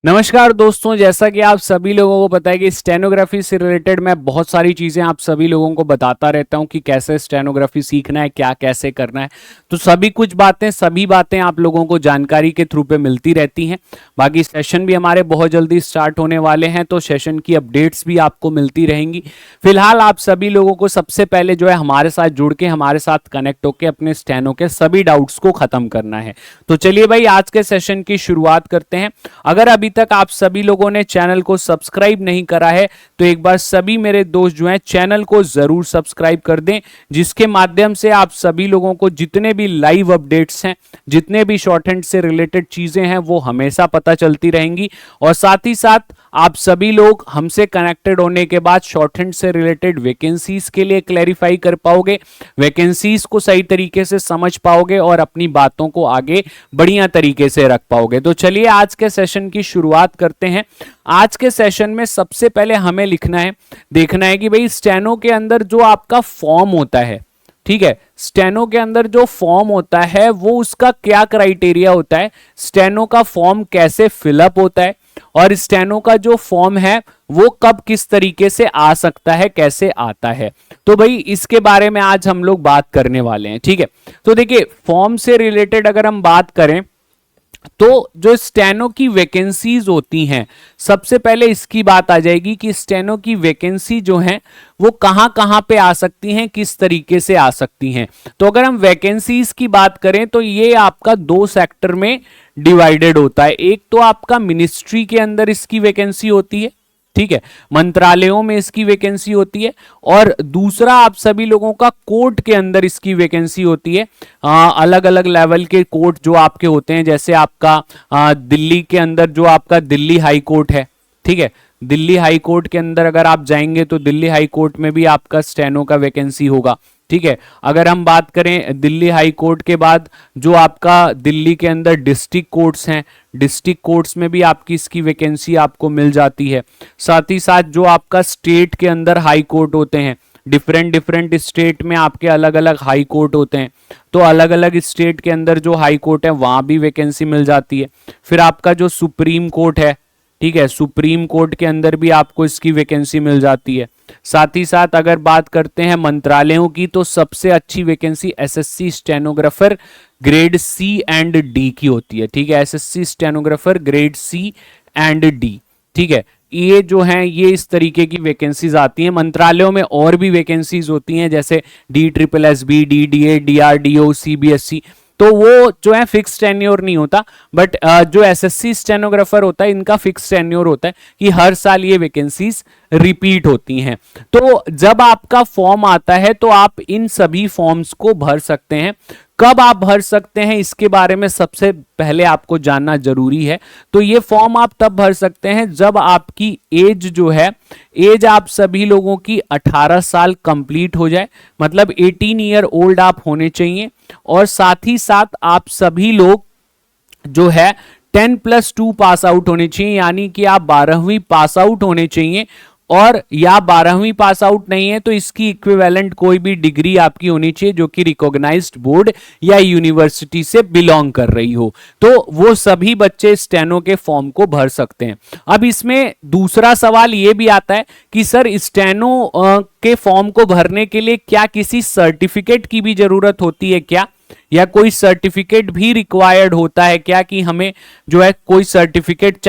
नमस्कार दोस्तों, जैसा कि आप सभी लोगों को पता है कि स्टेनोग्राफी से रिलेटेड मैं बहुत सारी चीज़ें आप सभी लोगों को बताता रहता हूं कि कैसे स्टेनोग्राफी सीखना है, क्या कैसे करना है। तो सभी बातें आप लोगों को जानकारी के थ्रू पे मिलती रहती हैं। बाकी सेशन भी हमारे बहुत जल्दी स्टार्ट होने वाले हैं, तो सेशन की अपडेट्स भी आपको मिलती रहेंगी। फिलहाल आप सभी लोगों को सबसे पहले जो है हमारे साथ जुड़ के, हमारे साथ कनेक्ट होकर अपने स्टेनो के सभी डाउट्स को खत्म करना है। तो चलिए भाई, आज के सेशन की शुरुआत करते हैं। अगर अभी तक आप सभी लोगों ने चैनल को सब्सक्राइब नहीं करा है तो एक बार सभी मेरे दोस्त जो हैं चैनल को जरूर सब्सक्राइब कर दें, जिसके माध्यम से आप सभी लोगों को जितने भी लाइव अपडेट्स हैं, जितने भी शॉर्ट हैंड से रिलेटेड चीजें हैं, वो हमेशा पता चलती रहेंगी। और साथ ही साथ आप सभी लोग हमसे कनेक्टेड होने के बाद शॉर्ट हैंड से रिलेटेड वैकेंसीज के लिए क्लैरिफाई कर पाओगे, वैकेंसीज को सही तरीके से समझ पाओगे और अपनी बातों को आगे बढ़िया तरीके से रख पाओगे। तो चलिए आज के सेशन की शुरुआत करते हैं। आज के सेशन में सबसे पहले हमें लिखना है, देखना है कि भाई स्टेनो के अंदर जो आपका फॉर्म होता है, ठीक है, स्टेनो के अंदर जो फॉर्म होता है वो उसका क्या क्राइटेरिया होता है, स्टेनो का फॉर्म कैसे फिलअप होता है, और स्टेनो का जो फॉर्म है वो कब किस तरीके से आ सकता है, कैसे आता है। तो भाई इसके बारे में आज हम लोग बात करने वाले हैं, ठीक है। तो देखिए, फॉर्म से रिलेटेड अगर हम बात करें तो जो स्टेनो की वैकेंसीज होती हैं, सबसे पहले इसकी बात आ जाएगी कि स्टेनो की वैकेंसी जो है वो कहां कहां पे आ सकती हैं, किस तरीके से आ सकती हैं। तो अगर हम वैकेंसीज की बात करें तो ये आपका दो सेक्टर में डिवाइडेड होता है। एक तो आपका मिनिस्ट्री के अंदर इसकी वैकेंसी होती है, ठीक है, मंत्रालयों में इसकी वैकेंसी होती है, और दूसरा आप सभी लोगों का कोर्ट के अंदर इसकी वैकेंसी होती है। अलग अलग लेवल के कोर्ट जो आपके होते हैं, जैसे आपका दिल्ली के अंदर जो आपका दिल्ली हाई कोर्ट है, ठीक है, दिल्ली हाई कोर्ट के अंदर अगर आप जाएंगे तो दिल्ली हाई कोर्ट में भी आपका स्टेनो का वैकेंसी होगा, ठीक है। अगर हम बात करें दिल्ली हाई कोर्ट के बाद जो आपका दिल्ली के अंदर डिस्ट्रिक्ट कोर्ट्स हैं, डिस्ट्रिक्ट कोर्ट्स में भी आपकी इसकी वैकेंसी आपको मिल जाती है। साथ ही साथ जो आपका स्टेट के अंदर हाई कोर्ट होते हैं, डिफरेंट स्टेट में आपके अलग अलग हाई कोर्ट होते हैं, तो अलग अलग स्टेट के अंदर जो हाई कोर्ट है वहां भी वैकेंसी मिल जाती है। फिर आपका जो सुप्रीम कोर्ट है, ठीक है, सुप्रीम कोर्ट के अंदर भी आपको इसकी वैकेंसी मिल जाती है। साथ ही साथ अगर बात करते हैं मंत्रालयों की, तो सबसे अच्छी vacancy SSC stenographer grade C and D की होती है, ठीक है, SSC stenographer grade C and D, ठीक है। ये जो हैं ये इस तरीके की वैकेंसीज आती हैं। मंत्रालयों में और भी वैकेंसीज होती हैं, जैसे DSSB, DDA, DRDO, CBSE, तो वो जो है फिक्स टेन्योर नहीं होता, बट जो एसएससी स्टेनोग्राफर होता है इनका फिक्स टेन्योर होता है कि हर साल ये वैकेंसीज रिपीट होती हैं। तो जब आपका फॉर्म आता है तो आप इन सभी फॉर्म्स को भर सकते हैं। कब आप भर सकते हैं इसके बारे में सबसे पहले आपको जानना जरूरी है। तो ये फॉर्म आप तब भर सकते हैं जब आपकी एज जो है, एज आप सभी लोगों की 18 साल कंप्लीट हो जाए, मतलब 18 ईयर ओल्ड आप होने चाहिए। और साथ ही साथ आप सभी लोग जो है 10+2 पास आउट होने चाहिए, यानी कि आप 12वीं पास आउट होने चाहिए। और या 12वीं पास आउट नहीं है तो इसकी इक्विवेलेंट कोई भी डिग्री आपकी होनी चाहिए जो कि रिकॉग्नाइज्ड बोर्ड या यूनिवर्सिटी से बिलोंग कर रही हो। तो वो सभी बच्चे स्टेनो के फॉर्म को भर सकते हैं। अब इसमें दूसरा सवाल ये भी आता है कि सर स्टेनो के फॉर्म को भरने के लिए क्या किसी सर्टिफिकेट की भी जरूरत होती है क्या, या कोई सर्टिफिकेट भी रिक्वायर्ड होता है क्या, कि हमें जो है कोई सर्टिफिकेट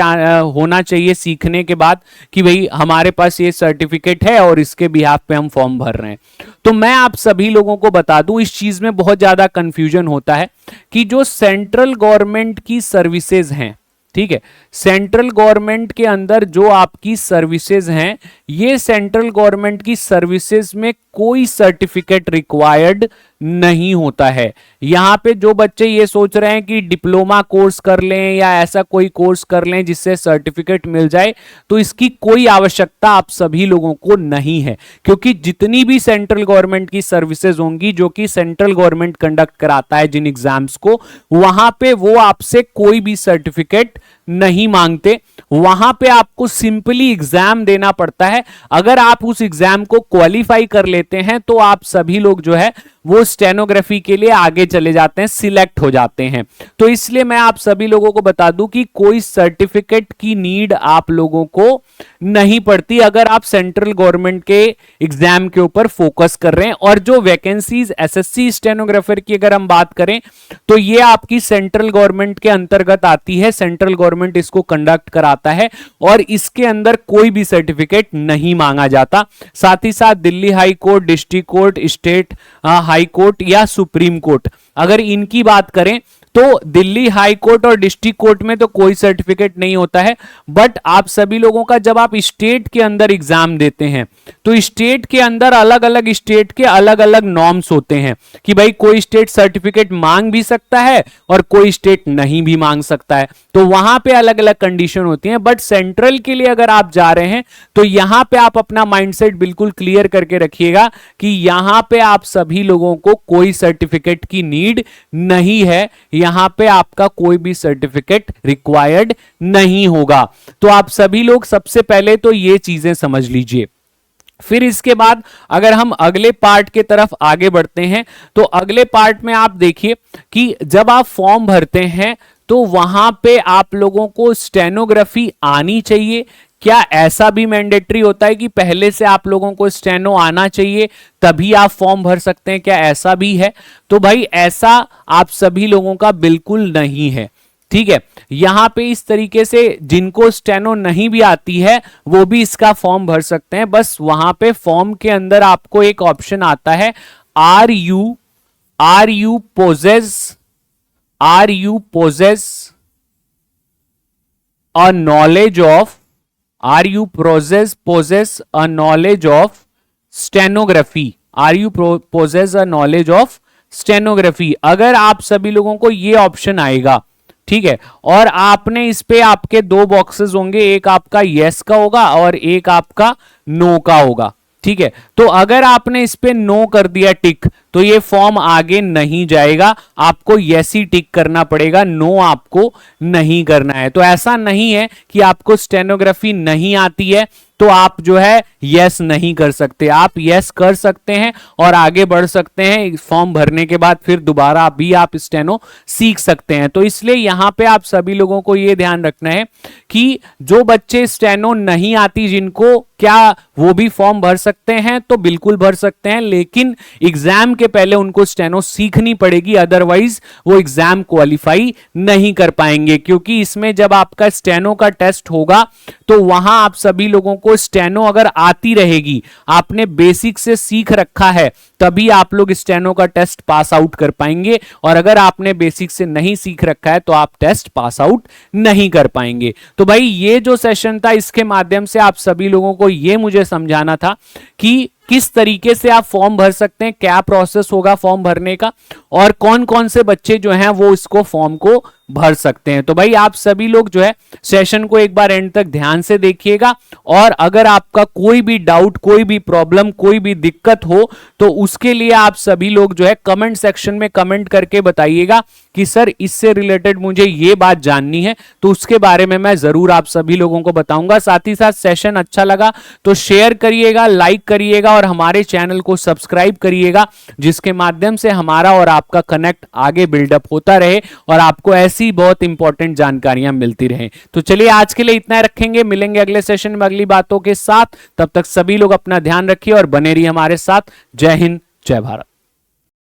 होना चाहिए सीखने के बाद कि भाई हमारे पास ये सर्टिफिकेट है और इसके बिहाफ पे हम फॉर्म भर रहे हैं। तो मैं आप सभी लोगों को बता दूं, इस चीज में बहुत ज्यादा कंफ्यूजन होता है कि जो सेंट्रल गवर्नमेंट की सर्विसेज हैं, ठीक है, सेंट्रल गवर्नमेंट के अंदर जो आपकी सर्विसेज हैं, ये सेंट्रल गवर्नमेंट की सर्विसेज में कोई सर्टिफिकेट रिक्वायर्ड नहीं होता है। यहां पे जो बच्चे ये सोच रहे हैं कि डिप्लोमा कोर्स कर लें या ऐसा कोई कोर्स कर लें जिससे सर्टिफिकेट मिल जाए, तो इसकी कोई आवश्यकता आप सभी लोगों को नहीं है, क्योंकि जितनी भी सेंट्रल गवर्नमेंट की सर्विसेज होंगी जो कि सेंट्रल गवर्नमेंट कंडक्ट कराता है जिन एग्जाम्स को, वहां पे वो आपसे कोई भी सर्टिफिकेट नहीं मांगते। वहां पे आपको सिंपली एग्जाम देना पड़ता है। अगर आप उस एग्जाम को क्वालिफाई कर लेते हैं तो आप सभी लोग जो है वो स्टेनोग्राफी के लिए आगे चले जाते हैं, सिलेक्ट हो जाते हैं। तो इसलिए मैं आप सभी लोगों को बता दूं कि कोई सर्टिफिकेट की नीड आप लोगों को नहीं पड़ती अगर आप सेंट्रल गवर्नमेंट के एग्जाम के ऊपर फोकस कर रहे हैं। और जो वैकेंसीज एसएससी स्टेनोग्राफर की अगर हम बात करें तो ये आपकी सेंट्रल गवर्नमेंट के अंतर्गत आती है, सेंट्रल गवर्नमेंट इसको कंडक्ट कराता है और इसके अंदर कोई भी सर्टिफिकेट नहीं मांगा जाता। साथ ही साथ Delhi high court, district court, state high court या सुप्रीम कोर्ट, अगर इनकी बात करें तो दिल्ली हाई कोर्ट और डिस्ट्रिक्ट कोर्ट में तो कोई सर्टिफिकेट नहीं होता है। बट आप सभी लोगों का जब आप स्टेट के अंदर एग्जाम देते हैं तो स्टेट के अंदर अलग अलग स्टेट के अलग अलग नॉर्म्स होते हैं कि भाई कोई स्टेट सर्टिफिकेट मांग भी सकता है और कोई स्टेट नहीं भी मांग सकता है, तो वहां पे अलग अलग कंडीशन होती हैं। बट सेंट्रल के लिए अगर आप जा रहे हैं तो यहां पे आप अपना माइंडसेट बिल्कुल क्लियर करके रखिएगा कि यहां पे आप सभी लोगों को कोई सर्टिफिकेट की नीड नहीं है, यहां पे आपका कोई भी सर्टिफिकेट रिक्वायर्ड नहीं होगा। तो आप सभी लोग सबसे पहले तो ये चीजें समझ लीजिए। फिर इसके बाद अगर हम अगले पार्ट के तरफ आगे बढ़ते हैं तो अगले पार्ट में आप देखिए कि जब आप फॉर्म भरते हैं तो वहां पे आप लोगों को स्टेनोग्राफी आनी चाहिए। क्या ऐसा भी मैंडेटरी होता है कि पहले से आप लोगों को स्टेनो आना चाहिए तभी आप फॉर्म भर सकते हैं? क्या ऐसा भी है? तो भाई ऐसा आप सभी लोगों का बिल्कुल नहीं है, ठीक है। यहां पे इस तरीके से जिनको स्टेनो नहीं भी आती है वो भी इसका फॉर्म भर सकते हैं। बस वहां पे फॉर्म के अंदर आपको एक ऑप्शन आता है, are you possess a knowledge of Are you possess a knowledge of stenography? Are you possess a knowledge of stenography? अगर आप सभी लोगों को ये ऑप्शन आएगा, ठीक है, और आपने इस पे आपके दो बॉक्सेस होंगे, एक आपका यस का होगा और एक आपका नो का होगा, ठीक है। तो अगर आपने इस पे नो कर दिया टिक तो ये फॉर्म आगे नहीं जाएगा, आपको यस ही टिक करना पड़ेगा, नो आपको नहीं करना है। तो ऐसा नहीं है कि आपको स्टेनोग्राफी नहीं आती है तो आप जो है यस नहीं कर सकते, आप यस कर सकते हैं और आगे बढ़ सकते हैं। फॉर्म भरने के बाद फिर दोबारा भी आप स्टेनो सीख सकते हैं। तो इसलिए यहां पे आप सभी लोगों को यह ध्यान रखना है कि जो बच्चे स्टेनो नहीं आती जिनको, क्या वो भी फॉर्म भर सकते हैं? तो बिल्कुल भर सकते हैं, लेकिन एग्जाम के पहले उनको स्टेनो सीखनी पड़ेगी, अदरवाइज वो एग्जाम क्वालिफाई नहीं कर पाएंगे। क्योंकि इसमें जब आपका स्टेनो का टेस्ट होगा तो वहां आप सभी लोगों को स्टेनो अगर आती रहेगी, आपने बेसिक से सीख रखा है, तभी आप लोग स्टेनो का टेस्ट पास आउट कर पाएंगे। और अगर आपने बेसिक से नहीं सीख रखा है तो आप टेस्ट पास आउट नहीं कर पाएंगे। तो भाई ये जो सेशन था इसके माध्यम से आप सभी लोगों को ये मुझे समझाना था कि किस तरीके से आप फॉर्म भर सकते हैं, क्या प्रोसेस होगा फॉर्म भरने का और कौन कौन से बच्चे जो हैं वो इसको फॉर्म को भर सकते हैं। तो भाई आप सभी लोग जो है सेशन को एक बार एंड तक ध्यान से देखिएगा और अगर आपका कोई भी डाउट, कोई भी प्रॉब्लम, कोई भी दिक्कत हो तो उसके लिए आप सभी लोग जो है कमेंट सेक्शन में कमेंट करके बताइएगा कि सर इससे रिलेटेड मुझे ये बात जाननी है, तो उसके बारे में मैं जरूर आप सभी लोगों को बताऊंगा। साथ ही साथ सेशन अच्छा लगा तो शेयर करिएगा, लाइक करिएगा और हमारे चैनल को सब्सक्राइब करिएगा, जिसके माध्यम से हमारा और आपका कनेक्ट आगे बिल्डअप होता रहे और आपको ऐसी बहुत इंपॉर्टेंट जानकारियां मिलती रहे। तो चलिए आज के लिए इतना रखेंगे, मिलेंगे अगले सेशन में अगली बातों के साथ। तब तक सभी लोग अपना ध्यान रखिए और बने रहिए हमारे साथ। जय हिंद, जय भारत।